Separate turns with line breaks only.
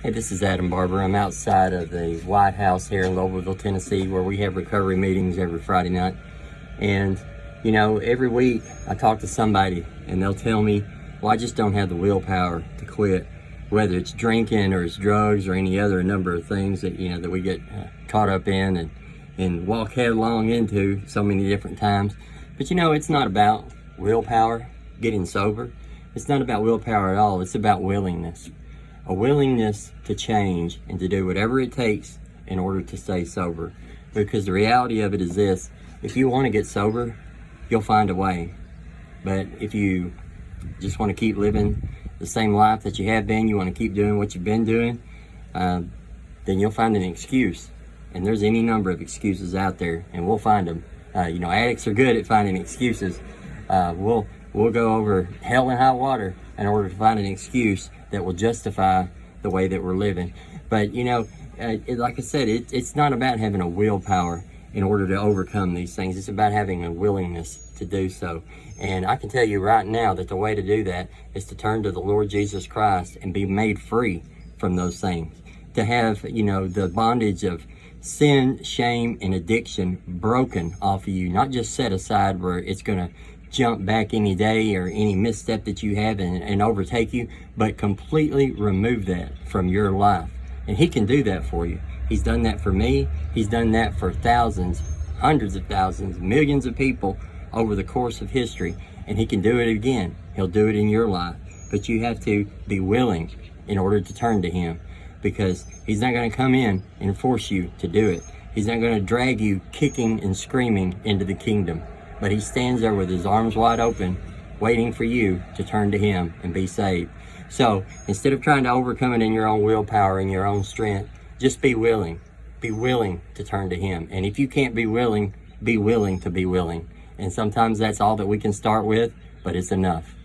Hey, this is Adam Barber. I'm outside of the White House here in Louisville, Tennessee, where we have recovery meetings every Friday night. And, you know, every week I talk to somebody and they'll tell me, well, I just don't have the willpower to quit, whether it's drinking or it's drugs or any other number of things that, you know, that we get caught up in and walk headlong into so many different times. But, you know, it's not about willpower, getting sober. It's not about willpower at all. It's about willingness. A willingness to change and to do whatever it takes in order to stay sober. Because the reality of it is this: if you want to get sober, you'll find a way. But if you just want to keep living the same life that you have been, you want to keep doing what you've been doing, then you'll find an excuse. And there's any number of excuses out there, and we'll find them. You know, addicts are good at finding excuses. We'll go over hell and high water in order to find an excuse that will justify the way that we're living. But, you know, like I said, it's not about having a willpower in order to overcome these things. It's about having a willingness to do so. And I can tell you right now that the way to do that is to turn to the Lord Jesus Christ and be made free from those things. To have, you know, the bondage of sin, shame, and addiction broken off of you, not just set aside where it's going to jump back any day or any misstep that you have and overtake you, but completely remove that from your life. And He can do that for you. He's done that for me. He's done that for thousands, hundreds of thousands, millions of people over the course of history. And He can do it again. He'll do it in your life. But you have to be willing in order to turn to Him, because He's not going to come in and force you to do it. He's not going to drag you kicking and screaming into the kingdom. But He stands there with His arms wide open, waiting for you to turn to Him and be saved. So instead of trying to overcome it in your own willpower and your own strength, just be willing. Be willing to turn to Him. And if you can't be willing to be willing. And sometimes that's all that we can start with, but it's enough.